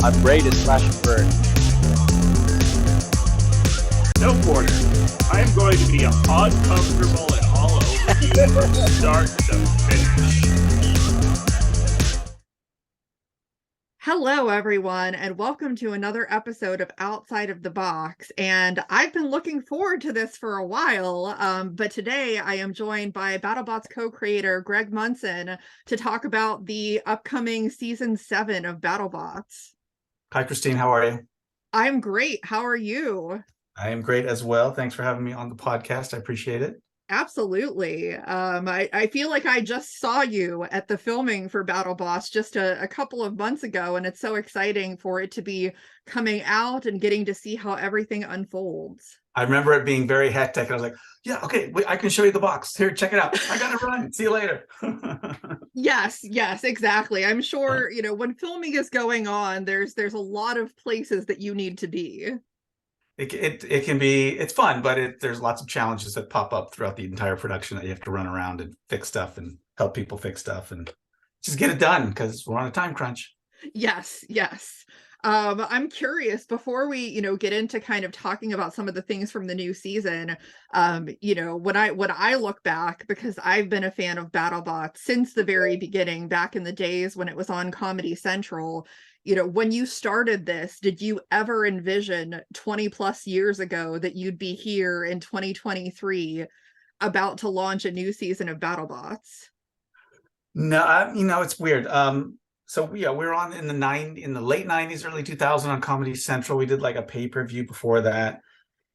I'm ready to slash and burn. No quarter. I am going to be uncomfortable and all over you from start to finish. Hello, everyone, and welcome to another episode of Outside of the Box. And I've been looking forward to this for a while, but today I am joined by Battlebots co-creator Greg Munson to talk about the upcoming Season 7 of Battlebots. Hi, Christine. How are you? I'm great. How are you? I am great as well. Thanks for having me on the podcast. I appreciate it. Absolutely. I feel like I just saw you at the filming for BattleBots just a couple of months ago, and it's so exciting for it to be coming out and getting to see how everything unfolds. I remember it being very hectic. I was like, yeah, okay, wait, I can show you the box. Here, check it out. I got to run. See you later. Yes, exactly. I'm sure, when filming is going on, there's a lot of places that you need to be. It can be, it's fun, but there's lots of challenges that pop up throughout the entire production that you have to run around and fix stuff and help people fix stuff and just get it done because we're on a time crunch. Yes. I'm curious, before we, get into kind of talking about some of the things from the new season, when I look back, because I've been a fan of BattleBots since the very beginning, back in the days when it was on Comedy Central. When you started this, did you ever envision 20 plus years ago that you'd be here in 2023 about to launch a new season of BattleBots? No, it's weird. So yeah, we're on in the late 90s, early 2000s on Comedy Central. We did like a pay-per-view before that.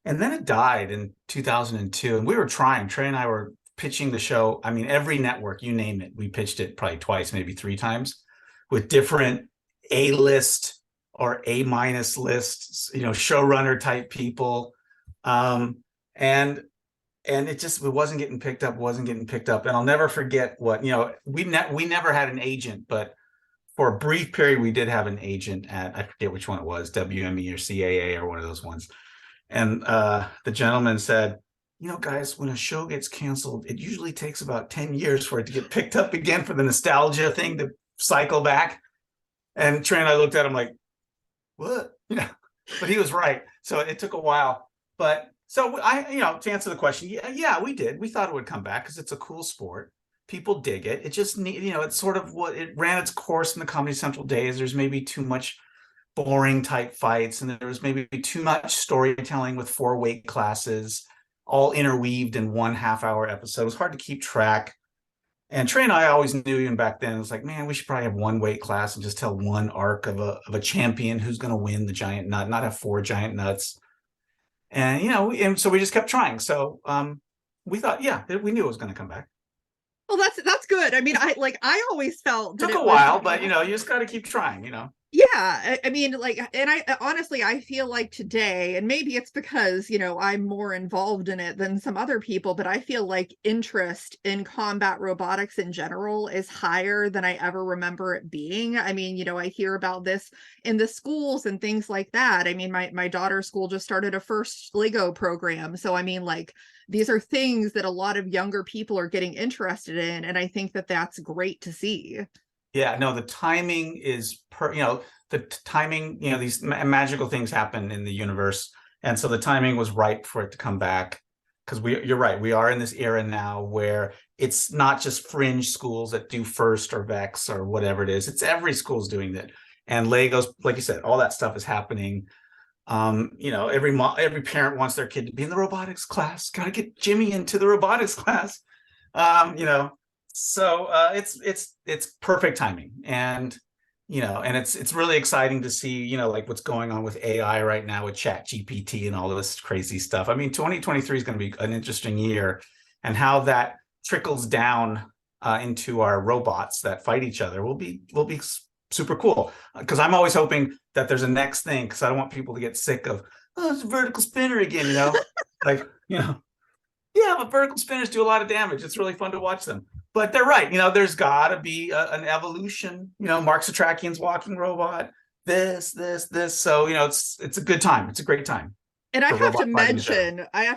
And then it died in 2002. And we were trying. Trey and I were pitching the show. I mean, every network, you name it. We pitched it probably twice, maybe three times with different A-list or A-minus lists, showrunner type people. And it wasn't getting picked up. And I'll never forget what, we never had an agent, but for a brief period, we did have an agent at, I forget which one it was, WME or CAA or one of those ones. And the gentleman said, guys, when a show gets canceled, it usually takes about 10 years for it to get picked up again, for the nostalgia thing to cycle back. And Trey and I looked at him like, what? But he was right. So it took a while. But so to answer the question, yeah, we did. We thought it would come back because it's a cool sport. People dig it. It just it's sort of what it ran its course in the Comedy Central days. There's maybe too much boring type fights, and there was maybe too much storytelling with 4 weight classes all interweaved in 1 half-hour episode. It was hard to keep track. And Trey and I always knew, even back then, it was like, man, we should probably have 1 weight class and just tell one arc of a champion who's going to win the giant nut, not have 4 giant nuts. And and so we just kept trying. So we thought, yeah, we knew it was going to come back. Well, that's good. I mean, I always felt that took a while, but you just got to keep trying. Yeah, I mean, and I honestly, I feel like today, and maybe it's because, I'm more involved in it than some other people, but I feel like interest in combat robotics in general is higher than I ever remember it being. I mean, I hear about this in the schools and things like that. I mean, my daughter's school just started a first Lego program. So, I mean, these are things that a lot of younger people are getting interested in. And I think that that's great to see. Yeah, no, the timing is these magical things happen in the universe. And so the timing was right for it to come back, because you're right. We are in this era now where it's not just fringe schools that do FIRST or VEX or whatever it is. It's every school's doing that. And Legos, like you said, all that stuff is happening. Every parent wants their kid to be in the robotics class. Got to get Jimmy into the robotics class. So it's perfect timing, and and it's really exciting to see like what's going on with AI right now with ChatGPT and all of this crazy stuff. I mean, 2023 is going to be an interesting year, and how that trickles down into our robots that fight each other will be super cool. Because I'm always hoping that there's a next thing, because I don't want people to get sick of, it's a vertical spinner again. Yeah, but vertical spinners do a lot of damage. It's really fun to watch them. But they're right. There's got to be an evolution. Mark Satrakian's walking robot. This. So it's a good time. It's a great time. And I have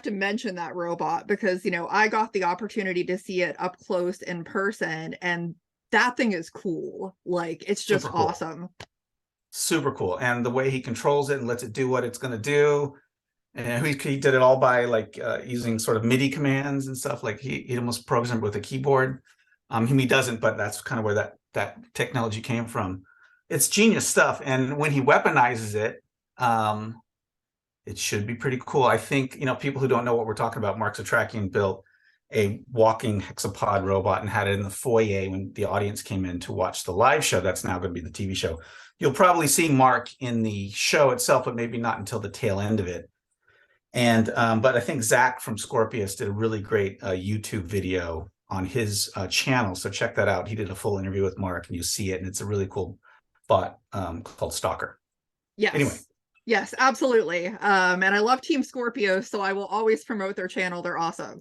to mention that robot because, I got the opportunity to see it up close in person, and that thing is cool. Like, it's just awesome. super cool. And the way he controls it and lets it do what it's going to do. And he did it all by like using sort of MIDI commands and stuff. Like he almost programmed with a keyboard. He doesn't, but that's kind of where that technology came from. It's genius stuff. And when he weaponizes it, it should be pretty cool. I think, you know, people who don't know what we're talking about, Mark Zatrakian built a walking hexapod robot and had it in the foyer when the audience came in to watch the live show. That's now going to be the TV show. You'll probably see Mark in the show itself, but maybe not until the tail end of it. And but I think Zach from Scorpius did a really great YouTube video on his channel. So check that out. He did a full interview with Mark and you see it. And it's a really cool bot called Stalker. Yes. Anyway. Yes, absolutely. And I love Team Scorpio, so I will always promote their channel. They're awesome.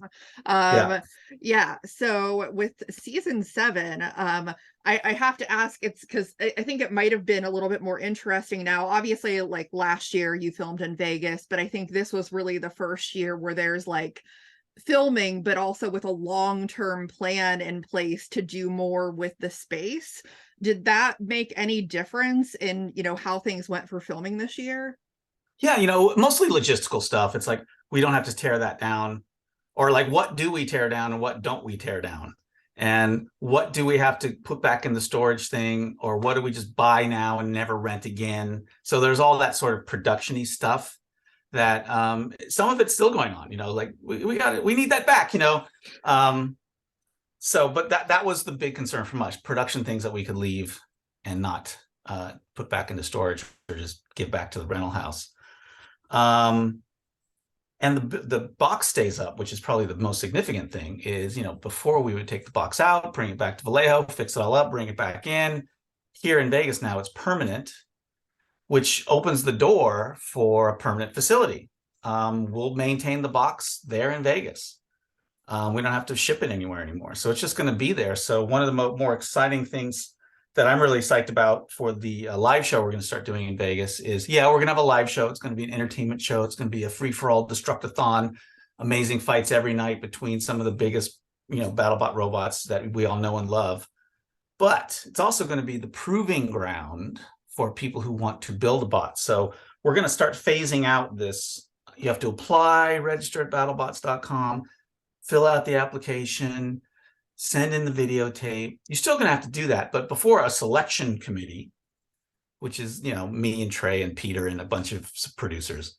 Yeah. So with season 7, I have to ask, it's because I think it might have been a little bit more interesting now. Obviously, like last year you filmed in Vegas, but I think this was really the first year where there's like filming, but also with a long-term plan in place to do more with the space. Did that make any difference in, you know, how things went for filming this year? Yeah, you know, mostly logistical stuff. It's like, we don't have to tear that down, or like, what do we tear down and what don't we tear down? And what do we have to put back in the storage thing? Or what do we just buy now and never rent again? So there's all that sort of production-y stuff that some of it's still going on, you know, like we need that back, you know? So, but that was the big concern from us, production things that we could leave and not put back into storage or just give back to the rental house. And the box stays up, which is probably the most significant thing. Is, you know, before we would take the box out, bring it back to Vallejo, fix it all up, bring it back in. Here in Vegas now it's permanent, which opens the door for a permanent facility. We'll maintain the box there in Vegas. We don't have to ship it anywhere anymore. So it's just going to be there. So one of the more exciting things that I'm really psyched about for the live show we're going to start doing in Vegas is, yeah, we're going to have a live show. It's going to be an entertainment show. It's going to be a free-for-all destructathon, amazing fights every night between some of the biggest, you know, BattleBot robots that we all know and love. But it's also going to be the proving ground for people who want to build a bot. So we're going to start phasing out this. You have to apply, register at battlebots.com, fill out the application, send in the videotape. You're still going to have to do that. But before a selection committee, which is, you know, me and Trey and Peter and a bunch of producers,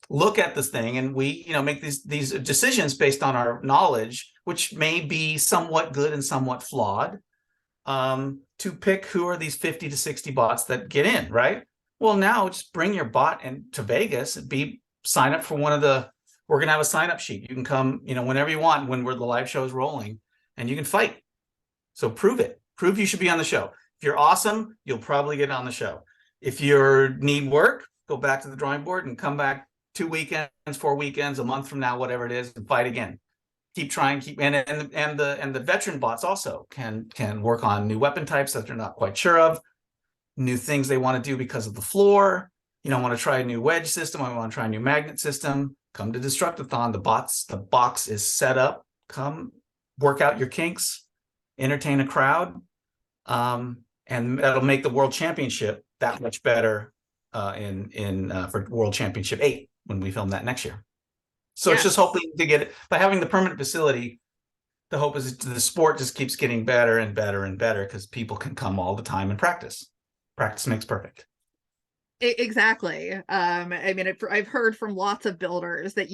look at this thing, and we, you know, make these decisions based on our knowledge, which may be somewhat good and somewhat flawed, to pick who are these 50 to 60 bots that get in, right? Well, now just bring your bot to Vegas and sign up for one of the. We're going to have a sign-up sheet. You can come, you know, whenever you want, when the live show is rolling, and you can fight. So prove it. Prove you should be on the show. If you're awesome, you'll probably get on the show. If you need work, go back to the drawing board and come back 2 weekends, 4 weekends, a month from now, whatever it is, and fight again. Keep trying, and the veteran bots also can work on new weapon types that they're not quite sure of, new things they want to do because of the floor. You know, want to try a new wedge system. I want to try a new magnet system. Come to Destructathon. The box is set up. Come work out your kinks, entertain a crowd, and that'll make the World Championship that much better for World Championship 8 when we film that next year. So It's just hoping to get it by having the permanent facility. The hope is the sport just keeps getting better and better and better because people can come all the time and practice. Practice makes perfect. Exactly. I mean, I've heard from lots of builders that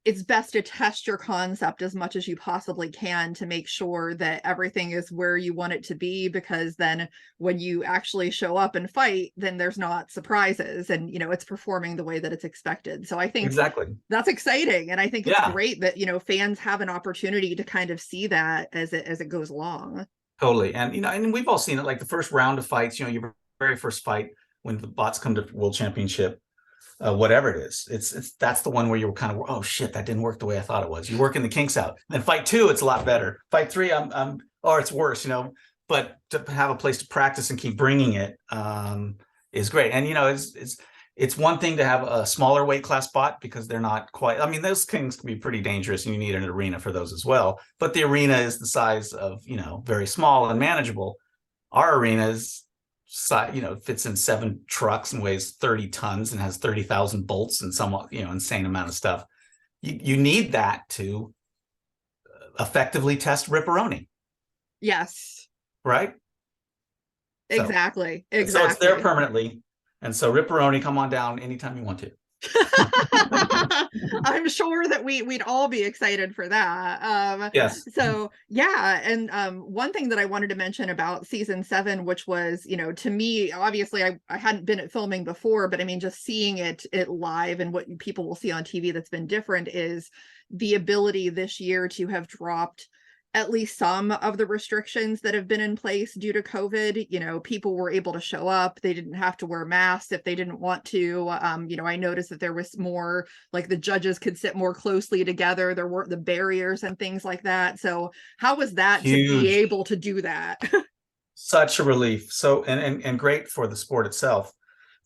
it's best to test your concept as much as you possibly can to make sure that everything is where you want it to be, because then when you actually show up and fight, then there's not surprises and, you know, it's performing the way that it's expected. So I think exactly that's exciting. And I think it's great that, you know, fans have an opportunity to kind of see that as it goes along. Totally. And, you know, and we've all seen it, like the first round of fights, you know, your very first fight, when the bots come to World Championship, whatever it is, that's the one where you're kind of, oh shit, that didn't work the way I thought it was. You're working the kinks out. Then fight 2, it's a lot better. Fight 3, or it's worse, you know. But to have a place to practice and keep bringing it is great. And you know, it's one thing to have a smaller weight class bot because they're not quite. I mean, those things can be pretty dangerous, and you need an arena for those as well. But the arena is the size of, you know, very small and manageable. Our arena is fits in 7 trucks and weighs 30 tons and has 30,000 bolts and somewhat, insane amount of stuff. You need that to effectively test Ripperoni. Yes. Right? Exactly. So it's there permanently. And so Ripperoni, come on down anytime you want to. I'm sure that we'd all be excited for that. Yes. So yeah, and one thing that I wanted to mention about season 7, which was, to me, obviously I hadn't been at filming before, but I mean, just seeing it live and what people will see on TV that's been different is the ability this year to have dropped at least some of the restrictions that have been in place due to COVID. People were able to show up. They didn't have to wear masks if they didn't want to. I noticed that there was more, like, the judges could sit more closely together. There weren't the barriers and things like that. So how was that Huge. to be able to do that? Such a relief. So, and great for the sport itself.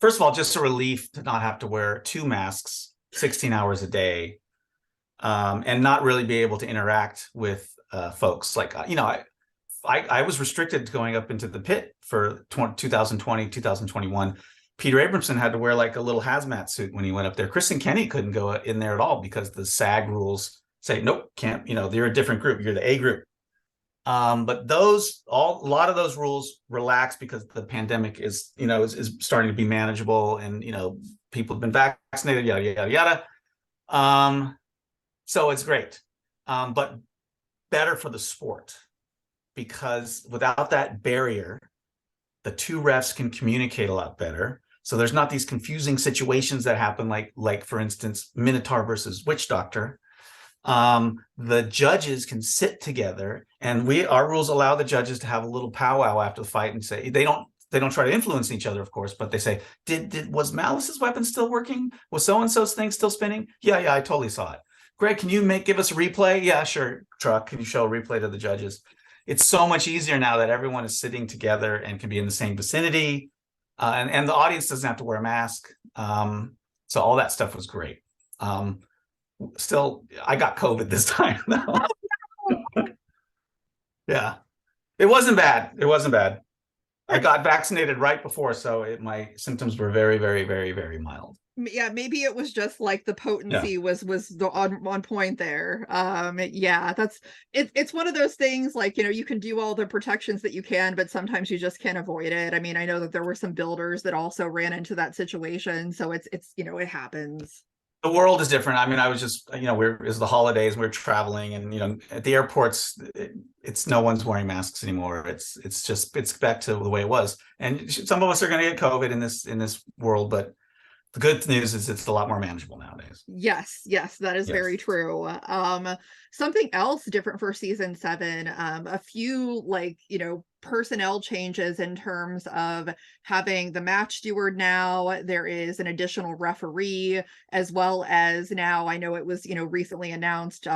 First of all, just a relief to not have to wear 2 masks 16 hours a day, and not really be able to interact with folks. Like, I was restricted to going up into the pit for 2020, 2021. Peter Abramson had to wear like a little hazmat suit when he went up there. Kristen Kenny couldn't go in there at all because the SAG rules say, nope, can't, they're a different group. You're the A group. But a lot of those rules relaxed because the pandemic is starting to be manageable, and, people have been vaccinated, yada, yada, yada. So it's great. But better for the sport, because without that barrier, the 2 refs can communicate a lot better. So there's not these confusing situations that happen, like for instance, Minotaur versus Witch Doctor. The judges can sit together, and our rules allow the judges to have a little powwow after the fight and say, they don't try to influence each other, of course, but they say, was Malice's weapon still working? Was so-and-so's thing still spinning? Yeah, I totally saw it. Greg, can you give us a replay? Yeah, sure. Truck, can you show a replay to the judges? It's so much easier now that everyone is sitting together and can be in the same vicinity, and the audience doesn't have to wear a mask. So all that stuff was great. Still, I got COVID this time, though. Yeah, it wasn't bad. I got vaccinated right before, so my symptoms were very, very, very, very mild. Yeah, maybe it was just like the potency was on point there. It's one of those things, like, you can do all the protections that you can, but sometimes you just can't avoid it. I mean, I know that there were some builders that also ran into that situation, so it's it happens. The world is different. I mean, I was just, it's the holidays, we're traveling, and, at the airports, it's no one's wearing masks anymore. It's back to the way it was. And some of us are going to get COVID in this world, but the good news is it's a lot more manageable nowadays. Yes, that is very true. Something else different for season 7, a few, personnel changes in terms of having the match steward now. There is an additional referee, as well as now, I know it was, recently announced,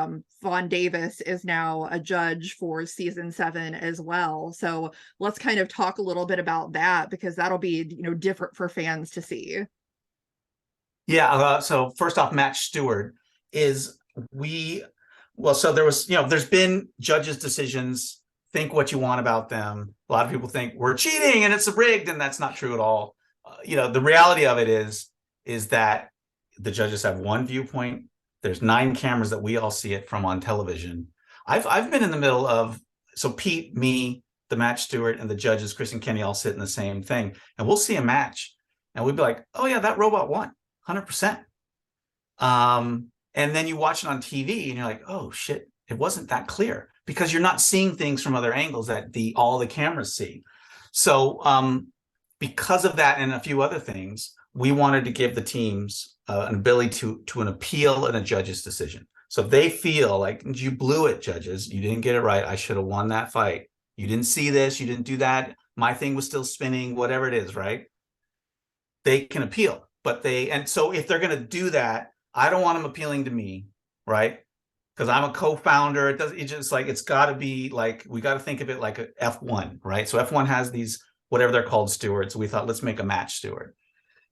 Vaughn Davis is now a judge for season 7 as well. So let's kind of talk a little bit about that, because that'll be, different for fans to see. Yeah. So first off, match steward is so there was, there's been judges' decisions. Think what you want about them. A lot of people think we're cheating and it's rigged, and that's not true at all. The reality of it is that the judges have one viewpoint. There's 9 cameras that we all see it from on television. I've been in the middle of, so Pete, me, the match steward, and the judges, Chris and Kenny, all sit in the same thing, and we'll see a match, and we'd be like, oh yeah, that robot won. 100%. And then you watch it on TV and you're like, oh shit, it wasn't that clear, because you're not seeing things from other angles that all the cameras see. So because of that and a few other things, we wanted to give the teams an ability to an appeal and a judge's decision. So if they feel like, you blew it, judges, you didn't get it right, I should have won that fight, you didn't see this, you didn't do that, my thing was still spinning, whatever it is, right? They can appeal. And so if they're going to do that, I don't want them appealing to me, right? Because I'm a co-founder. It's got to be like, we got to think of it like a F1, right? So F1 has these, whatever they're called, stewards. We thought, let's make a match steward.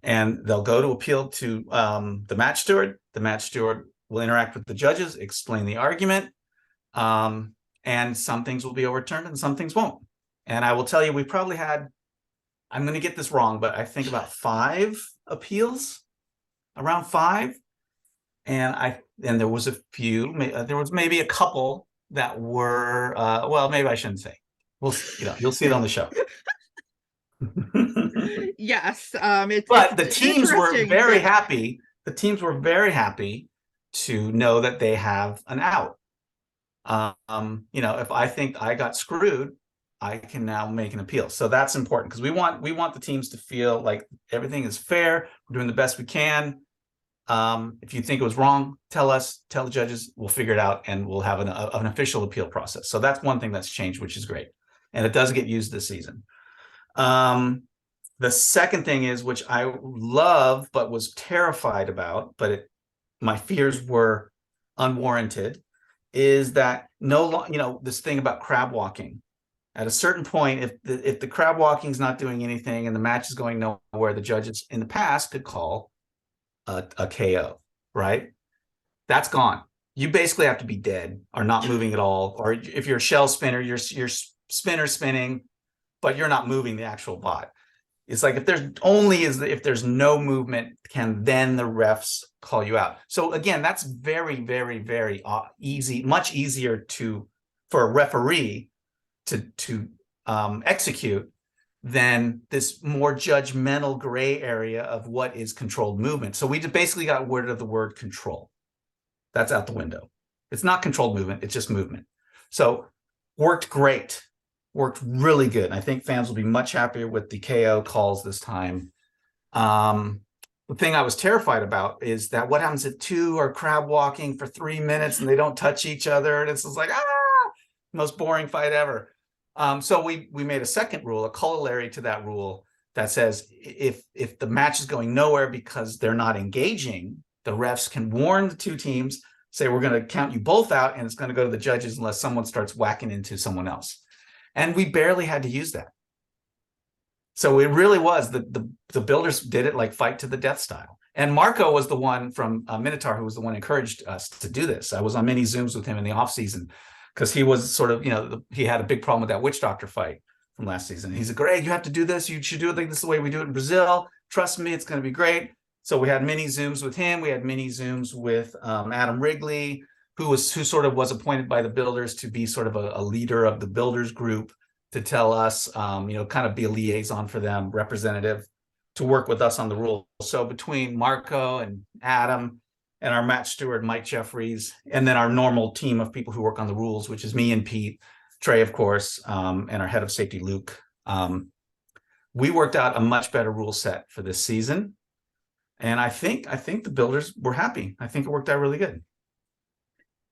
And they'll go to appeal to the match steward. The match steward will interact with the judges, explain the argument, and some things will be overturned and some things won't. And I will tell you, we probably had, I'm going to get this wrong, but I think about 5 appeals, around 5. And there was a few, there was maybe a couple that were, well, maybe I shouldn't say. You'll see it on the show. Yes, but the it's teams were interesting very that- happy. The teams were very happy to know that they have an out. If I think I got screwed, I can now make an appeal. So that's important because we want the teams to feel like everything is fair. We're doing the best we can. If you think it was wrong, tell us, tell the judges, we'll figure it out, and we'll have an official appeal process. So that's one thing that's changed, which is great. And it does get used this season. The second thing is, which I love, but was terrified about, but my fears were unwarranted, is that this thing about crab walking. At a certain point, if the crab walking is not doing anything and the match is going nowhere, the judges in the past could call a KO, right? That's gone. You basically have to be dead or not moving at all. Or if you're a shell spinner, you're spinner spinning, but you're not moving the actual bot. It's like if there's no movement, can then the refs call you out. So again, that's very, very, very easy, much easier for a referee to execute than this more judgmental gray area of what is controlled movement. So we basically got rid of the word control. That's out the window. It's not controlled movement, it's just movement. So worked great, worked really good. I think fans will be much happier with the KO calls this time. The thing I was terrified about is that what happens if 2 are crab walking for 3 minutes and they don't touch each other, and it's just like, most boring fight ever. So we made a second rule, a corollary to that rule, that says if the match is going nowhere because they're not engaging, the refs can warn the 2 teams, say, we're going to count you both out, and it's going to go to the judges unless someone starts whacking into someone else. And we barely had to use that. So it really was, the builders did it like fight to the death style. And Marco was the one from Minotaur who was the one who encouraged us to do this. I was on many Zooms with him in the off season because he was sort of, he had a big problem with that witch doctor fight from last season. He said, Greg, you have to do this. You should do it like this, the way we do it in Brazil. Trust me, it's going to be great. So we had many Zooms with him. We had many Zooms with Adam Wrigley, who sort of was appointed by the builders to be sort of a leader of the builders group, to tell us, kind of be a liaison for them, representative, to work with us on the rules. So between Marco and Adam and our match steward, Mike Jeffries, and then our normal team of people who work on the rules, which is me and Pete, Trey, of course, and our head of safety, Luke, we worked out a much better rule set for this season. And I think the builders were happy. I think it worked out really good.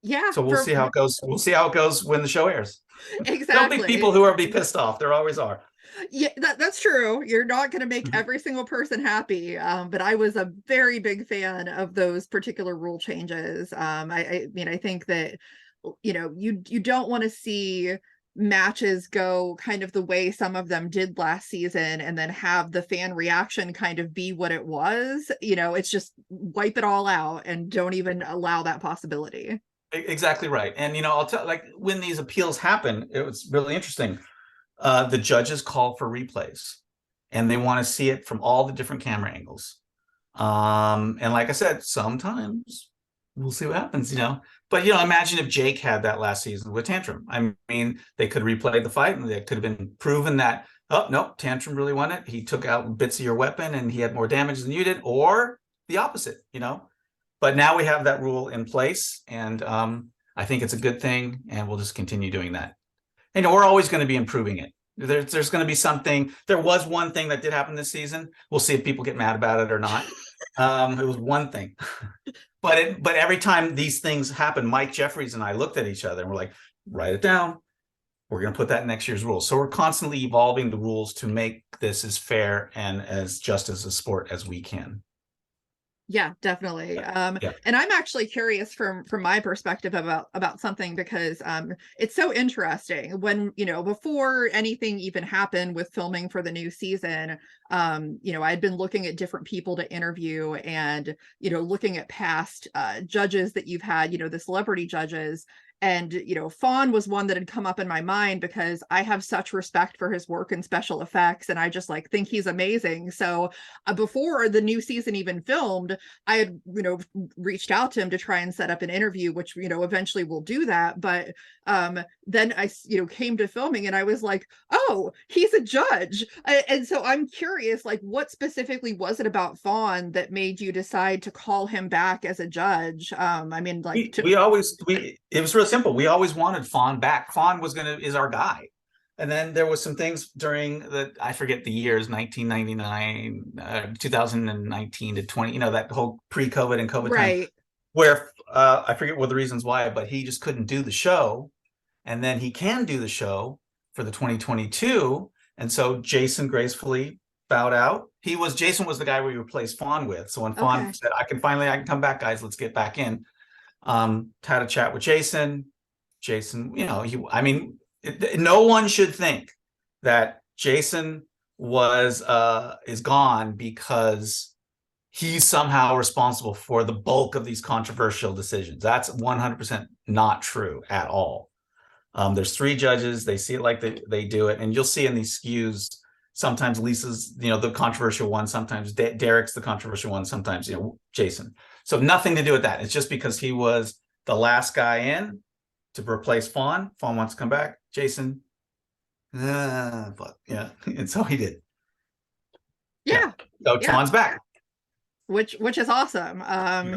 Yeah. So we'll see how it goes. We'll see how it goes when the show airs. Exactly. There'll be people who are be pissed off. There always are. Yeah, that's true. You're not going to make every single person happy. But I was a very big fan of those particular rule changes. I mean, I think that, you don't want to see matches go kind of the way some of them did last season and then have the fan reaction kind of be what it was. It's just wipe it all out and don't even allow that possibility. Exactly right. And, I'll tell, like, when these appeals happen, it was really interesting. The judges call for replays and they want to see it from all the different camera angles. And like I said, sometimes we'll see what happens, But, imagine if Jake had that last season with Tantrum. I mean, they could replay the fight and they could have been proven that, oh, no, Tantrum really won it. He took out bits of your weapon and he had more damage than you did, or the opposite, But now we have that rule in place, and I think it's a good thing, and we'll just continue doing that. And we're always going to be improving it. There's going to be something. There was one thing that did happen this season. We'll see if people get mad about it or not. It was one thing. But every time these things happen, Mike Jeffries and I looked at each other and we're like, write it down. We're going to put that in next year's rules. So we're constantly evolving the rules to make this as fair and as just as a sport as we can. Yeah, definitely. Yeah. And I'm actually curious from my perspective about something, because it's so interesting when, before anything even happened with filming for the new season, I'd been looking at different people to interview and, looking at past judges that you've had, the celebrity judges. And, Fawn was one that had come up in my mind because I have such respect for his work in special effects. And I just like think he's amazing. So before the new season even filmed, I had, reached out to him to try and set up an interview, which, eventually we'll do that. But then I, came to filming and I was like, oh, he's a judge. And so I'm curious, like, what specifically was it about Fawn that made you decide to call him back as a judge? I mean, like, it was real simple. We always wanted Fawn back. Fawn is our guy. And then there was some things during I forget the years, 1999, 2019 to 20, that whole pre-COVID and COVID right. time, where I forget what the reasons why, but he just couldn't do the show. And then he can do the show for the 2022. And so Jason gracefully bowed out. Jason was the guy we replaced Fawn with. So when Fawn said, I can come back, guys, let's get back in. Had a chat with Jason, no one should think that Jason is gone because he's somehow responsible for the bulk of these controversial decisions. That's 100% not true at all. There's 3 judges. They see it like they do it. And you'll see in these skews, sometimes Lisa's, the controversial one, sometimes Derek's the controversial one, sometimes, Jason. So nothing to do with that. It's just because he was the last guy in to replace Fawn. Fawn wants to come back. Jason, but yeah, and so he did. Yeah. So Fawn's back. Which is awesome.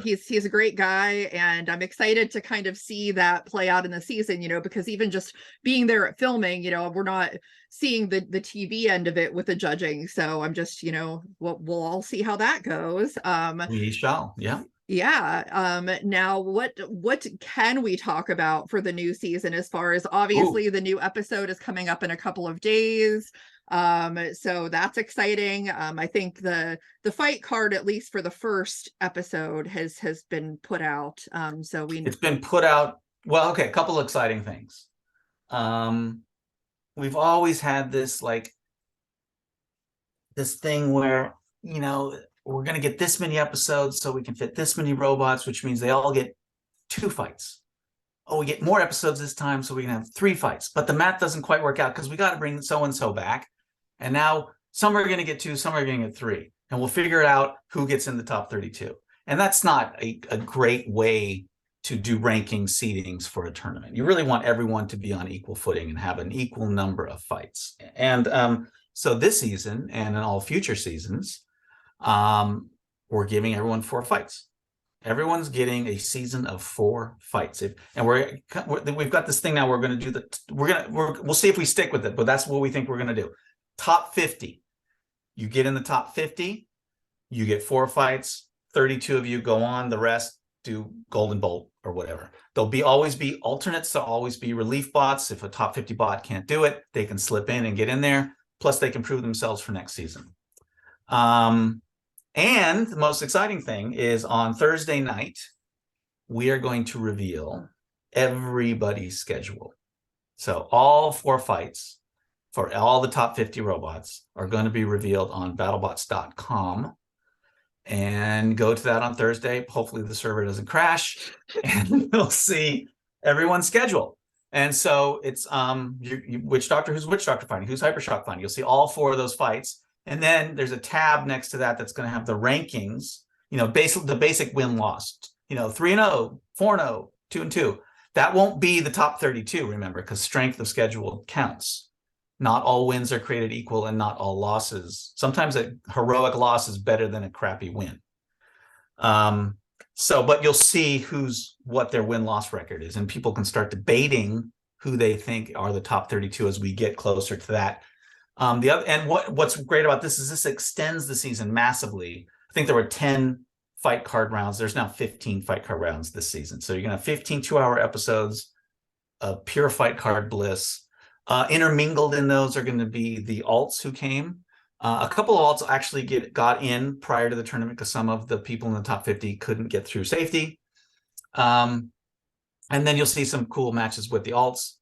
He's a great guy, and I'm excited to kind of see that play out in the season, because even just being there at filming, we're not seeing the TV end of it with the judging. So I'm just, we'll all see how that goes. We shall, yeah. Yeah. Now what can we talk about for the new season, as far as obviously the new episode is coming up in a couple of days. So that's exciting. I think the fight card, at least for the first episode, has been put out. So it's been put out. Well, okay, a couple of exciting things. We've always had this thing where, we're going to get this many episodes so we can fit this many robots, which means they all get 2 fights. Oh, we get more episodes this time so we can have 3 fights. But the math doesn't quite work out because we got to bring so-and-so back. And now some are going to get 2, some are going to get 3. And we'll figure out who gets in the top 32. And that's not a great way to do ranking seedings for a tournament. You really want everyone to be on equal footing and have an equal number of fights. And so this season and in all future seasons, we're giving everyone 4 fights. Everyone's getting a season of 4 fights. And we've got this thing now. We're going to do we'll see if we stick with it, but that's what we think we're going to do. Top 50. You get in the top 50, you get 4 fights. 32 of you go on. The rest do Golden Bolt or whatever. There'll always be alternates. There'll always be relief bots. If a top 50 bot can't do it, they can slip in and get in there. Plus, they can prove themselves for next season. And the most exciting thing is on Thursday night, we are going to reveal everybody's schedule. So all 4 fights for all the top 50 robots are going to be revealed on battlebots.com. And go to that on Thursday. Hopefully the server doesn't crash, and you'll see everyone's schedule. And so it's who's Witch Doctor fighting, who's Hypershock fighting. You'll see all 4 of those fights. And then there's a tab next to that that's going to have the rankings, the basic win-loss, 3-0, 4-0, 2-2. That won't be the top 32, remember, because strength of schedule counts. Not all wins are created equal, and not all losses. Sometimes a heroic loss is better than a crappy win. But you'll see what their win-loss record is, and people can start debating who they think are the top 32 as we get closer to that. What's great about this is this extends the season massively. I think there were 10 fight card rounds. There's now 15 fight card rounds this season. So you're going to have 15 2-hour episodes of pure fight card bliss. Intermingled in those are going to be the alts who came. A couple of alts actually got in prior to the tournament because some of the people in the top 50 couldn't get through safety. And then you'll see some cool matches with the alts,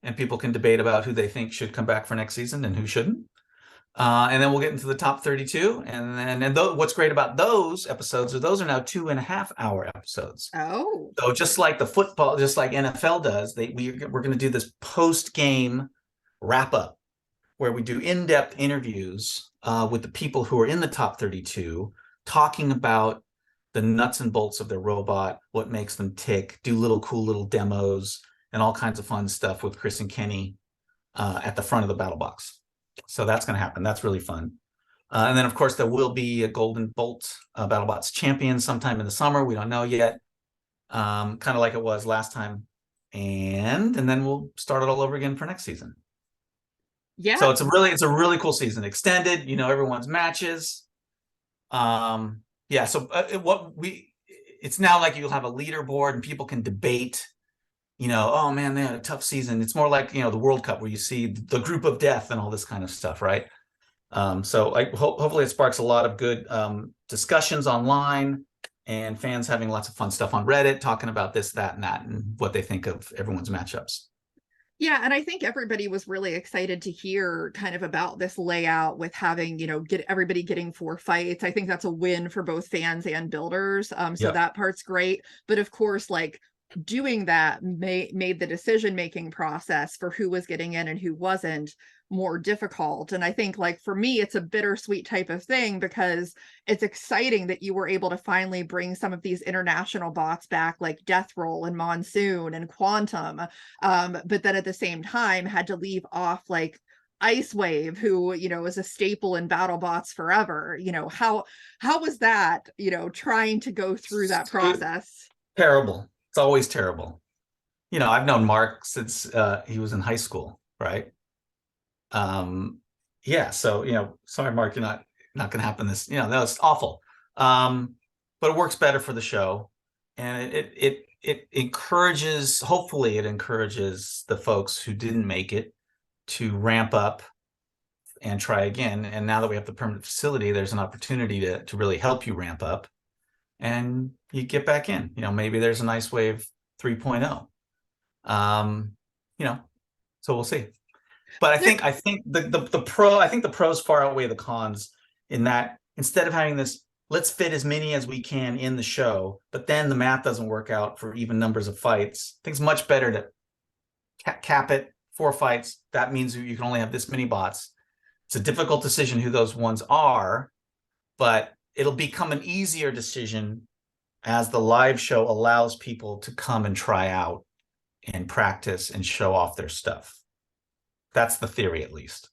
and people can debate about who they think should come back for next season and who shouldn't. And then we'll get into the top 32. What's great about those episodes those are now 2.5-hour episodes. Oh. So just like the football, just like NFL does, we're going to do this post-game wrap-up where we do in-depth interviews with the people who are in the top 32, talking about the nuts and bolts of their robot, what makes them tick, do cool little demos, and all kinds of fun stuff with Chris and Kenny at the front of the battle box. So that's going to happen. That's really fun. And then, of course, there will be a Golden Bolt BattleBots champion sometime in the summer. We don't know yet. Kind of like it was last time. And then we'll start it all over again for next season. Yeah. So it's a really cool season. Extended, everyone's matches. Yeah. So it's now like you'll have a leaderboard and people can debate, oh man, they had a tough season. It's more like, the World Cup where you see the group of death and all this kind of stuff. Right. So hopefully it sparks a lot of good discussions online and fans having lots of fun stuff on Reddit, talking about this, that, and that, and what they think of everyone's matchups. Yeah, and I think everybody was really excited to hear kind of about this layout with having, get everybody getting 4 fights. I think that's a win for both fans and builders. So that part's great. But of course, like doing that made the decision-making process for who was getting in and who wasn't more difficult. And I think like for me, it's a bittersweet type of thing because it's exciting that you were able to finally bring some of these international bots back like Death Roll and Monsoon and Quantum. But then at the same time had to leave off like Ice Wave, who, is a staple in BattleBots forever. How was that, trying to go through that process? Terrible. It's always terrible. I've known Mark since he was in high school, right? Yeah, so sorry Mark, you're not gonna happen this, that was awful. But it works better for the show, and it encourages, hopefully it encourages the folks who didn't make it to ramp up and try again. And now that we have the permanent facility, there's an opportunity to really help you ramp up and you get back in. Maybe there's an Ice Wave 3.0. So we'll see. But I think the pros far outweigh the cons in that instead of having this, let's fit as many as we can in the show, but then the math doesn't work out for even numbers of fights. I think it's much better to cap it 4 fights. That means you can only have this many bots. It's a difficult decision who those ones are, but it'll become an easier decision as the live show allows people to come and try out and practice and show off their stuff. That's the theory, at least.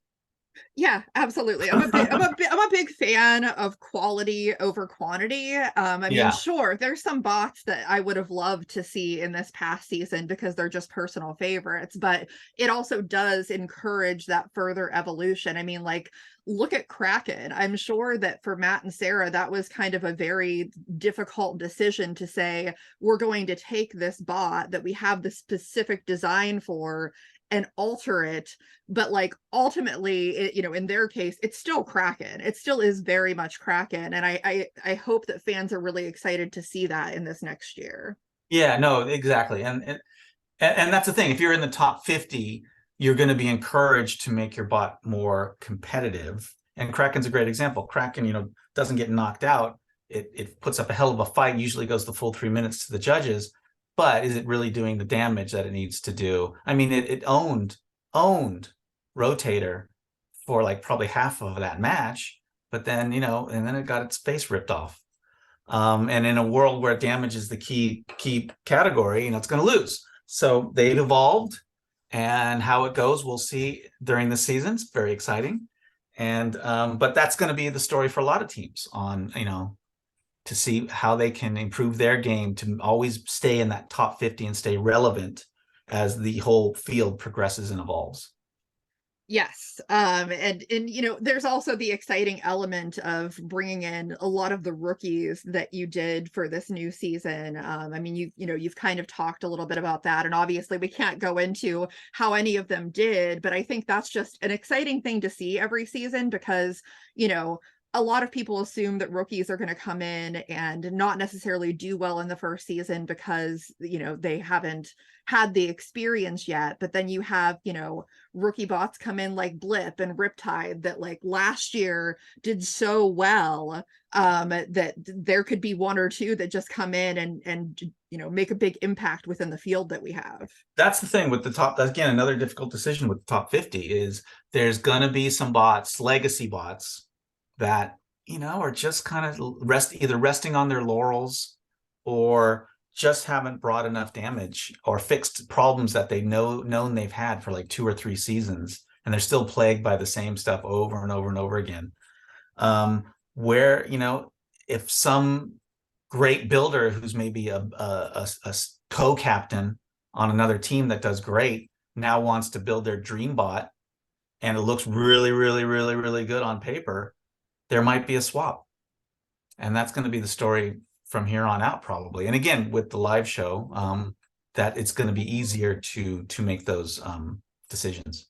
Yeah, absolutely. I'm a big fan of quality over quantity. I mean, sure, there's some bots that I would have loved to see in this past season because they're just personal favorites, but it also does encourage that further evolution. I mean, like, look at Kraken. I'm sure that for Matt and Sarah, that was kind of a very difficult decision to say, we're going to take this bot that we have the specific design for and alter it, but like ultimately in their case it's still Kraken. It still is very much Kraken, and I hope that fans are really excited to see that in this next year. Yeah, no, exactly. And that's the thing, if you're in the top 50, you're going to be encouraged to make your bot more competitive, and Kraken's a great example. Kraken doesn't get knocked out, it puts up a hell of a fight, usually goes the full 3 minutes to the judges. But is it really doing the damage that it needs to do? I mean, it owned Rotator for like probably half of that match, but then, and then it got its face ripped off. And in a world where damage is the key category, it's going to lose. So they've evolved, and how it goes, we'll see during the season. It's very exciting. And, but that's going to be the story for a lot of teams on, to see how they can improve their game to always stay in that top 50 and stay relevant as the whole field progresses and evolves. Yes. And there's also the exciting element of bringing in a lot of the rookies that you did for this new season. I mean, you've kind of talked a little bit about that, and obviously we can't go into how any of them did, but I think that's just an exciting thing to see every season because, a lot of people assume that rookies are going to come in and not necessarily do well in the first season because, you know, they haven't had the experience yet. But then you have, you know, rookie bots come in like Blip and Riptide that like last year did so well, that there could be one or two that just come in and you know, make a big impact within the field that we have. That's the thing with the top. Again, another difficult decision with the top 50 is there's going to be some bots, legacy bots, that, you know, are just kind of either resting on their laurels or just haven't brought enough damage or fixed problems that they known they've had for like 2 or 3 seasons, and they're still plagued by the same stuff over and over and over again. Where, you know, if some great builder who's maybe a co-captain on another team that does great now wants to build their dream bot and it looks really, really, really, really good on paper, there might be a swap. And that's going to be the story from here on out, probably. And again, with the live show, that it's going to be easier to make those decisions.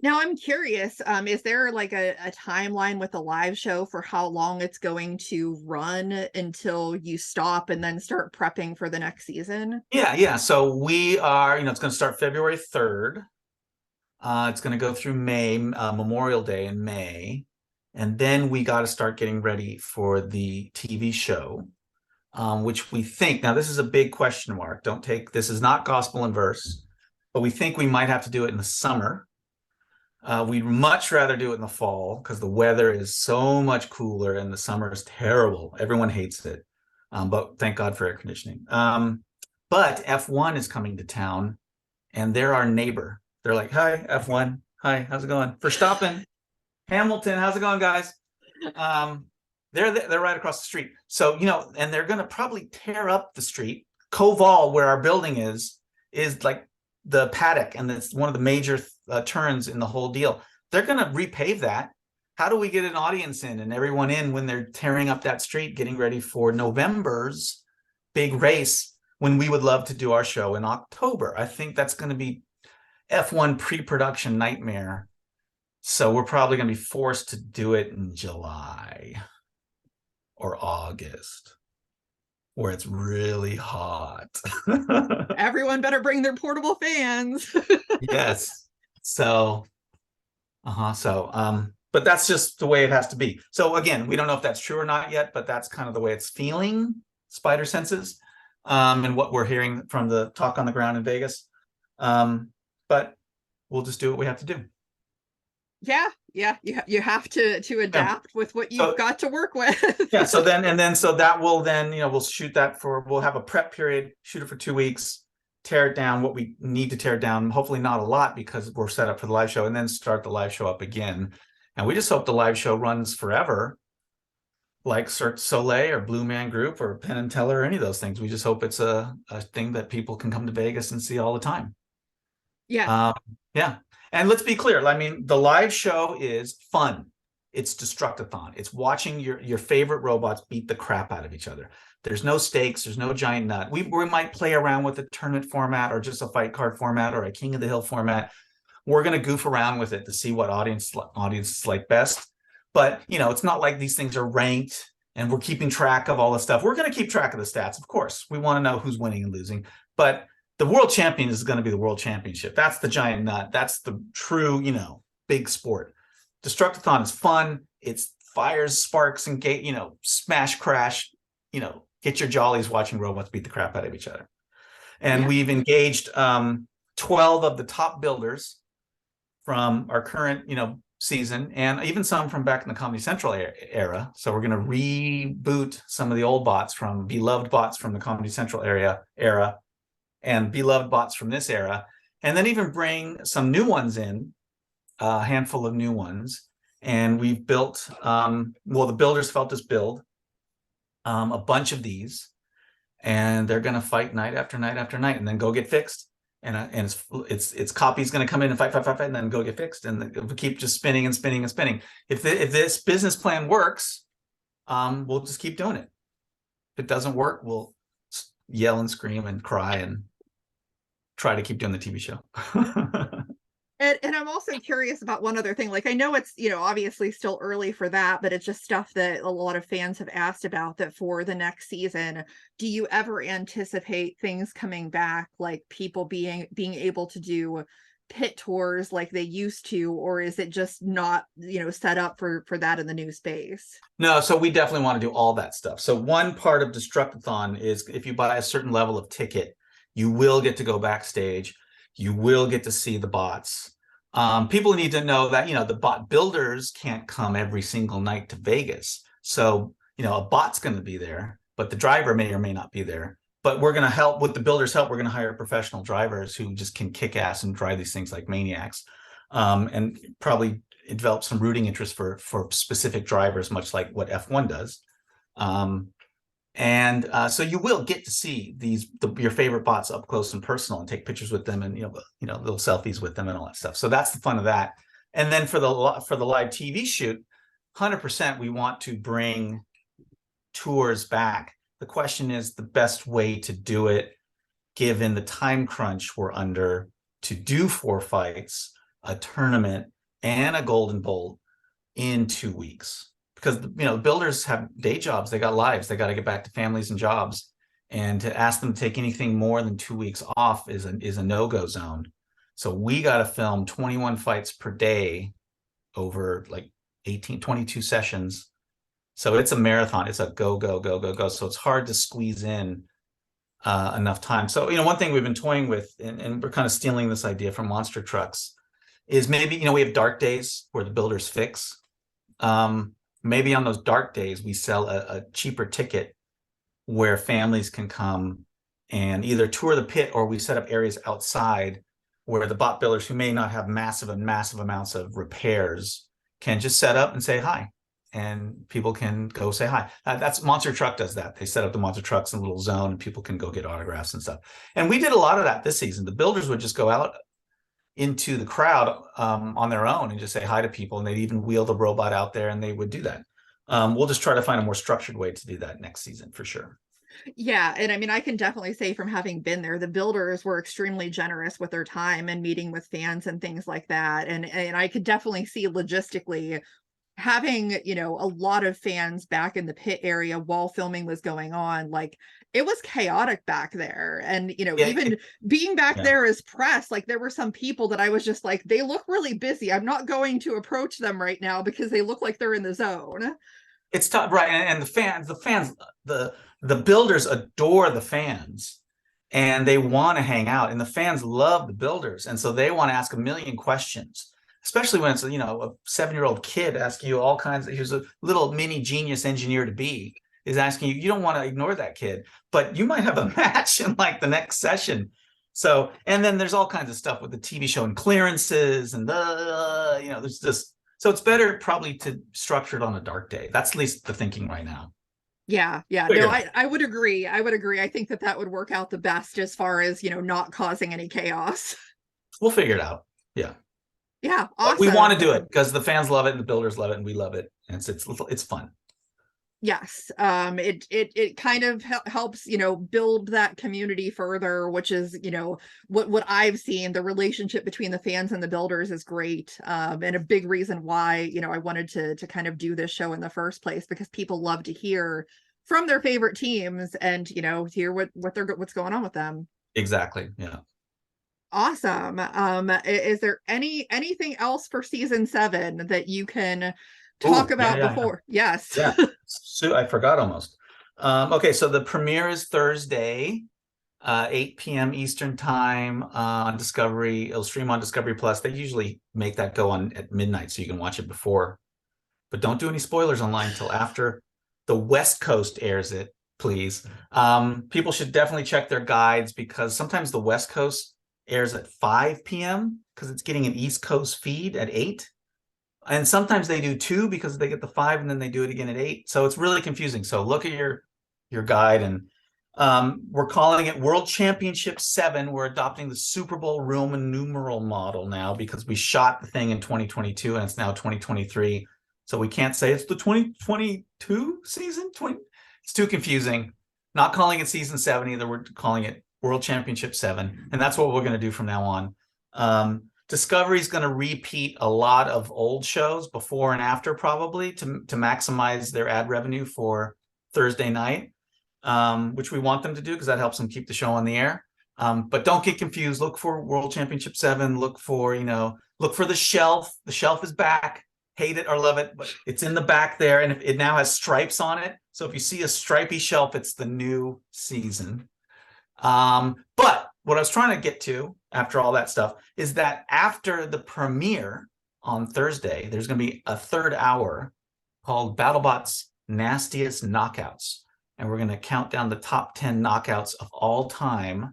Now I'm curious, is there like a timeline with the live show for how long it's going to run until you stop and then start prepping for the next season? Yeah. So we are, you know, it's going to start February 3rd. It's going to go through May, Memorial Day in May. And then we got to start getting ready for the TV show, which we think, now this is a big question mark. Don't take, this is not gospel and verse, but we think we might have to do it in the summer. We'd much rather do it in the fall because the weather is so much cooler and the summer is terrible. Everyone hates it. But thank God for air conditioning. But F1 is coming to town and they're our neighbor. They're like, hi, F1. Hi, how's it going? Verstappen, Hamilton, how's it going, guys? They're right across the street. So, you know, and they're going to probably tear up the street. Koval, where our building is like the paddock, and it's one of the major turns in the whole deal. They're going to repave that. How do we get an audience in and everyone in when they're tearing up that street, getting ready for November's big race, when we would love to do our show in October? I think that's going to be F1 pre-production nightmare. So we're probably going to be forced to do it in July or August, where it's really hot. Everyone better bring their portable fans. Yes. So, but that's just the way it has to be. So again, we don't know if that's true or not yet, but that's kind of the way it's feeling, spider senses, and what we're hearing from the talk on the ground in Vegas. But we'll just do what we have to do. Yeah, you have to adapt with what you've got to work with. Yeah, so that will then, you know, we'll shoot that we'll have a prep period, shoot it for 2 weeks, tear it down what we need to tear down, hopefully not a lot because we're set up for the live show, and then start the live show up again. And we just hope the live show runs forever, like Cirque du Soleil or Blue Man Group or Penn and Teller or any of those things. We just hope it's a thing that people can come to Vegas and see all the time. Yeah. Yeah. And let's be clear. I mean, the live show is fun. It's Destructathon. It's watching your favorite robots beat the crap out of each other. There's no stakes. There's no giant nut. We might play around with a tournament format or just a fight card format or a King of the Hill format. We're going to goof around with it to see what audiences like best. But, you know, it's not like these things are ranked and we're keeping track of all the stuff. We're going to keep track of the stats, of course. We want to know who's winning and losing. But the world champion is going to be the world championship. That's the giant nut. That's the true, you know, big sport. Destructathon is fun. It's fires, sparks, and smash, crash, get your jollies watching robots beat the crap out of each other. And we've engaged 12 of the top builders from our current, season, and even some from back in the Comedy Central era. So we're going to reboot some of the old bots from beloved bots from the Comedy Central era and beloved bots from this era, and then even bring some new ones in, a handful of new ones. And we've built, the builders felt us build a bunch of these, and they're going to fight night after night after night, and then go get fixed. And its copy's going to come in and fight, and then go get fixed, and we keep just spinning and spinning and spinning. If this business plan works, we'll just keep doing it. If it doesn't work, we'll yell and scream and cry and try to keep doing the TV show. And I'm also curious about one other thing. Like, I know it's, obviously still early for that, but it's just stuff that a lot of fans have asked about that for the next season. Do you ever anticipate things coming back, like people being able to do pit tours like they used to, or is it just not, set up for that in the new space? No, so we definitely want to do all that stuff. So one part of Destructathon is if you buy a certain level of ticket, you will get to go backstage. You will get to see the bots. People need to know that, the bot builders can't come every single night to Vegas. So, a bot's going to be there, but the driver may or may not be there. But we're going to help with the builders' help. We're going to hire professional drivers who just can kick ass and drive these things like maniacs, and probably develop some rooting interest for specific drivers, much like what F1 does. So you will get to see your favorite bots up close and personal and take pictures with them and little selfies with them and all that stuff. So that's the fun of that. And then for the live TV shoot, 100% we want to bring tours back. The question is the best way to do it, given the time crunch we're under to do 4 fights, a tournament, and a Golden Bolt in 2 weeks. Because builders have day jobs, they got lives, they got to get back to families and jobs, and to ask them to take anything more than 2 weeks off is a no-go zone. So we got to film 21 fights per day over like 22 sessions. So it's a marathon. It's a go, go, go, go, go. So it's hard to squeeze in enough time. So, one thing we've been toying with, and we're kind of stealing this idea from Monster Trucks, is maybe, we have dark days where the builders fix. Maybe on those dark days, we sell a cheaper ticket where families can come and either tour the pit, or we set up areas outside where the bot builders who may not have massive amounts of repairs can just set up and say hi. And people can go say hi. That's Monster Truck does that. They set up the Monster Trucks in a little zone and people can go get autographs and stuff. And we did a lot of that this season. The builders would just go out into the crowd on their own and just say hi to people. And they'd even wheel the robot out there and they would do that. We'll just try to find a more structured way to do that next season for sure. Yeah. And I mean, I can definitely say from having been there, the builders were extremely generous with their time and meeting with fans and things like that. And I could definitely see logistically having, a lot of fans back in the pit area while filming was going on. Like, it was chaotic back there. And, even being back there as press, like there were some people that I was just like, they look really busy. I'm not going to approach them right now because they look like they're in the zone. It's tough, right? And the builders adore the fans and they want to hang out, and the fans love the builders. And so they want to ask a million questions, especially when it's, a 7-year-old kid asking you all kinds of, here's a little mini genius engineer to be, is asking you, you don't want to ignore that kid, but you might have a match in like the next session. So, and then there's all kinds of stuff with the TV show and clearances and there's just, so it's better probably to structure it on a dark day. That's at least the thinking right now. Yeah. No, I would agree. I think that would work out the best as far as, not causing any chaos. We'll figure it out. Yeah. Yeah. Awesome. But we want to do it because the fans love it and the builders love it and we love it. And it's fun. Yes. It kind of helps, build that community further, which is, what I've seen. The relationship between the fans and the builders is great. And a big reason why, I wanted to kind of do this show in the first place, because people love to hear from their favorite teams and, hear what's going on with them. Exactly. Yeah. Awesome. Is there anything else for season 7 that you can talk about before? Yeah. Yes. Yeah. So I forgot almost. Okay, so the premiere is Thursday, 8 p.m. Eastern time on Discovery. It'll stream on Discovery Plus. They usually make that go on at midnight so you can watch it before. But don't do any spoilers online until after the West Coast airs it, please. People should definitely check their guides because sometimes the West Coast airs at 5 p.m. because it's getting an East Coast feed at 8. And sometimes they do 2 because they get the 5 and then they do it again at 8. So it's really confusing. So look at your guide. And we're calling it World Championship 7. We're adopting the Super Bowl Roman numeral model now because we shot the thing in 2022 and it's now 2023. So we can't say it's the 2022 season. It's too confusing. Not calling it season 7 either. We're calling it World Championship 7. And that's what we're going to do from now on. Discovery's going to repeat a lot of old shows before and after, probably to maximize their ad revenue for Thursday night, which we want them to do because that helps them keep the show on the air. But don't get confused. Look for World Championship 7. Look for the shelf. The shelf is back. Hate it or love it, but it's in the back there, and it now has stripes on it. So if you see a stripy shelf, it's the new season. But what I was trying to get to after all that stuff is that after the premiere on Thursday, there's going to be a third hour called Battlebots Nastiest Knockouts. And we're going to count down the top 10 knockouts of all time.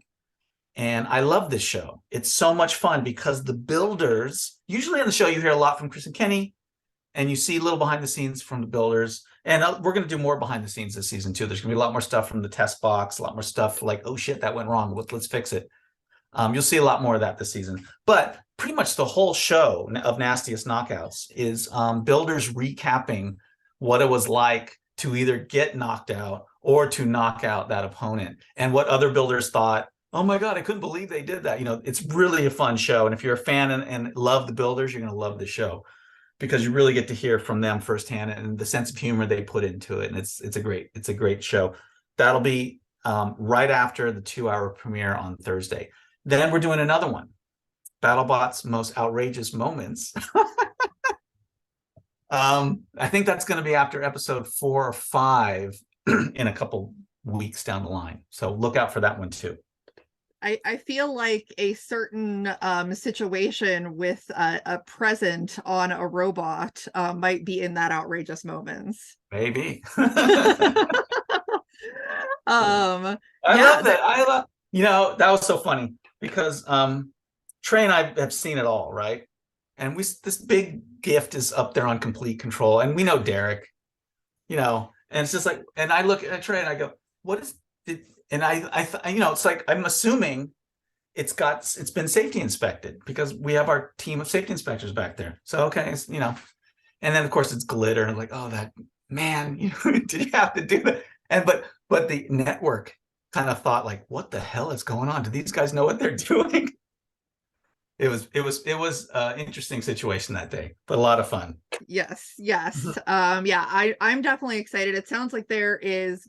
And I love this show. It's so much fun because the builders, usually on the show, you hear a lot from Chris and Kenny, and you see a little behind the scenes from the builders. And we're going to do more behind the scenes this season, too. There's going to be a lot more stuff from the test box, a lot more stuff like, oh, shit, that went wrong. Let's fix it. You'll see a lot more of that this season. But pretty much the whole show of Nastiest Knockouts is builders recapping what it was like to either get knocked out or to knock out that opponent, and what other builders thought, oh my God, I couldn't believe they did that. It's really a fun show. And if you're a fan and love the builders, you're going to love the show, because you really get to hear from them firsthand and the sense of humor they put into it. And it's a great show. That'll be right after the 2-hour premiere on Thursday. Then we're doing another one, BattleBots Most Outrageous Moments. I think that's going to be after episode 4 or 5 in a couple weeks down the line. So look out for that one too. I feel like a certain situation with a present on a robot might be in that outrageous moments. Maybe. I love that. That was so funny because Trey and I have seen it all, right? And this big gift is up there on Complete Control, and we know Derek, and it's just like, and I look at Trey and I go, what is it? And it's like, I'm assuming it's been safety inspected because we have our team of safety inspectors back there. So, okay, and then of course it's glitter and like, oh, that man, did you have to do that? And, but the network kind of thought like, what the hell is going on? Do these guys know what they're doing? It was an interesting situation that day, but a lot of fun. Yes. I'm definitely excited. It sounds like there is,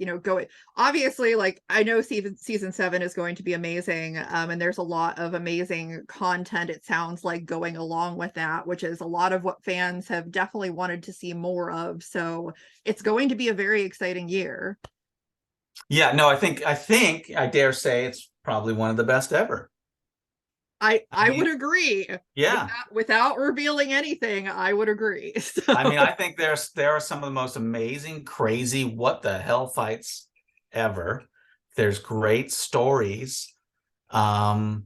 obviously, like, I know season 7 is going to be amazing. And there's a lot of amazing content, it sounds like, going along with that, which is a lot of what fans have definitely wanted to see more of. So it's going to be a very exciting year. Yeah, no, I think I dare say it's probably one of the best ever. I would agree. Yeah. Without revealing anything, I would agree. So. I think there are some of the most amazing, crazy, what the hell fights ever. There's great stories, triumphant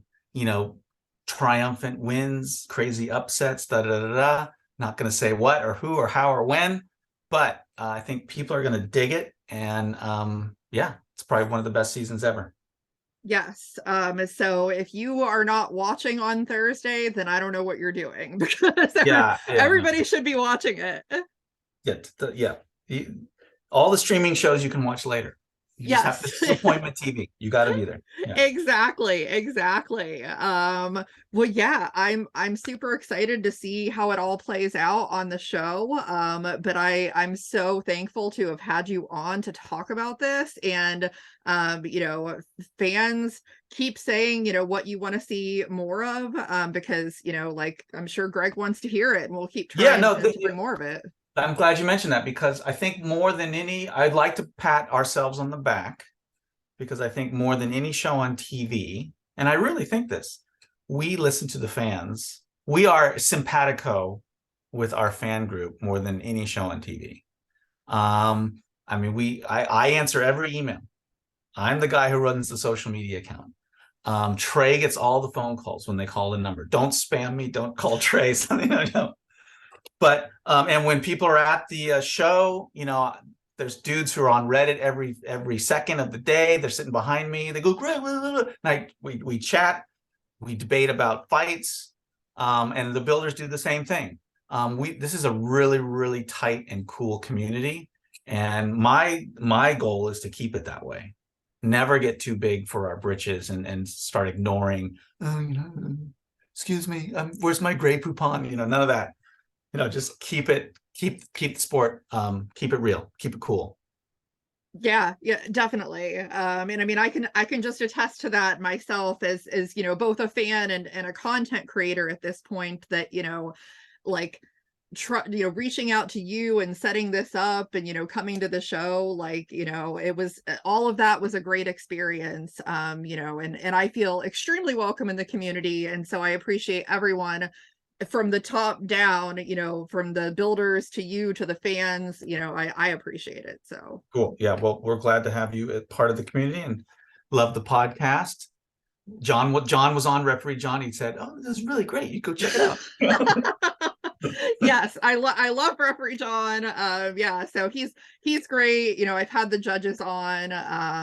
wins, crazy upsets, Not going to say what or who or how or when, but I think people are going to dig it. And it's probably one of the best seasons ever. Yes. So if you are not watching on Thursday, then I don't know what you're doing, because everybody should be watching it. All the streaming shows you can watch later. You just have to appointment TV. You got to be there. Yeah. Exactly. Well, yeah, I'm super excited to see how it all plays out on the show. But I'm so thankful to have had you on to talk about this. And fans keep saying, what you want to see more of, because, like, I'm sure Greg wants to hear it, and we'll keep trying to bring more of it. I'm glad you mentioned that, because I think more than any, I'd like to pat ourselves on the back, because I think more than any show on TV, and I really think this, we listen to the fans. We are simpatico with our fan group more than any show on TV. I answer every email. I'm the guy who runs the social media account. Trey gets all the phone calls when they call the number. Don't spam me. Don't call Trey. No. But and when people are at the show, there's dudes who are on Reddit every second of the day. They're sitting behind me. They go, Greg, we chat, we debate about fights, and the builders do the same thing. This is a really, really tight and cool community, and my goal is to keep it that way. Never get too big for our britches and start ignoring. excuse me, where's my Grey Poupon? You know, none of that. You know, just keep the sport, keep it real, keep it cool. Yeah, definitely. And I mean, I can just attest to that myself as you know, both a fan and a content creator at this point, that, you know, like you know, reaching out to you and setting this up and, you know, coming to the show, like, you know, it was, all of that was a great experience. You know, and I feel extremely welcome in the community. And so I appreciate everyone from the top down, you know, from the builders to you to the fans. You know, I appreciate it. So Cool. Yeah. Well, we're glad to have you as part of the community and love the podcast. John was on, referee John. He said, "Oh, this is really great. You go check it out." yes, I love referee John. Yeah, so he's great. You know, I've had the judges on.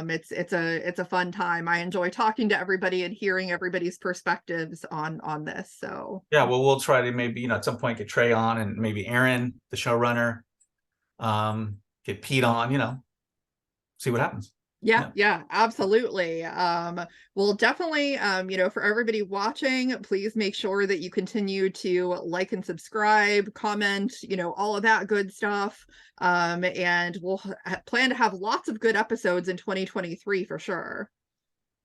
It's a fun time. I enjoy talking to everybody and hearing everybody's perspectives on this. So yeah, well, we'll try to maybe, you know, at some point get Trey on, and maybe Aaron, the showrunner, get Pete on, you know, see what happens. yeah, absolutely. Well, definitely, you know, for everybody watching, please make sure that you continue to like and subscribe, comment, you know, all of that good stuff. And we'll plan to have lots of good episodes in 2023 for sure.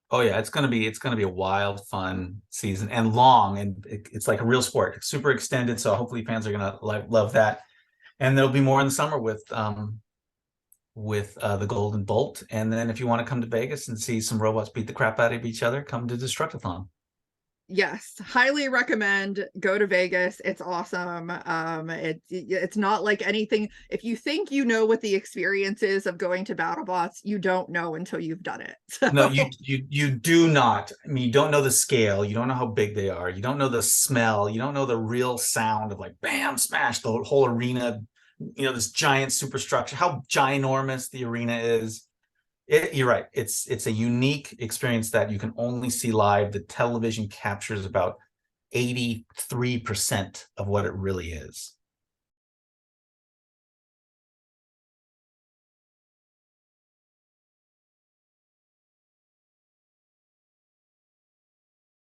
Oh yeah, it's gonna be a wild, fun season, and long, and it's like a real sport. It's super extended, so hopefully fans are gonna love that. And there'll be more in the summer with the Golden Bolt. And then if you want to come to Vegas and see some robots beat the crap out of each other, come to Destructathon. Yes, highly recommend. Go to Vegas. It's awesome. It's not like anything. If you think you know what the experience is of going to Battlebots, you don't know until you've done it. So. No, you do not. I mean, you don't know the scale. You don't know how big they are. You don't know the smell. You don't know the real sound of, like, bam, smash, the whole arena. You know, this giant superstructure, how ginormous the arena is. You're right. It's a unique experience that you can only see live. The television captures about 83% of what it really is.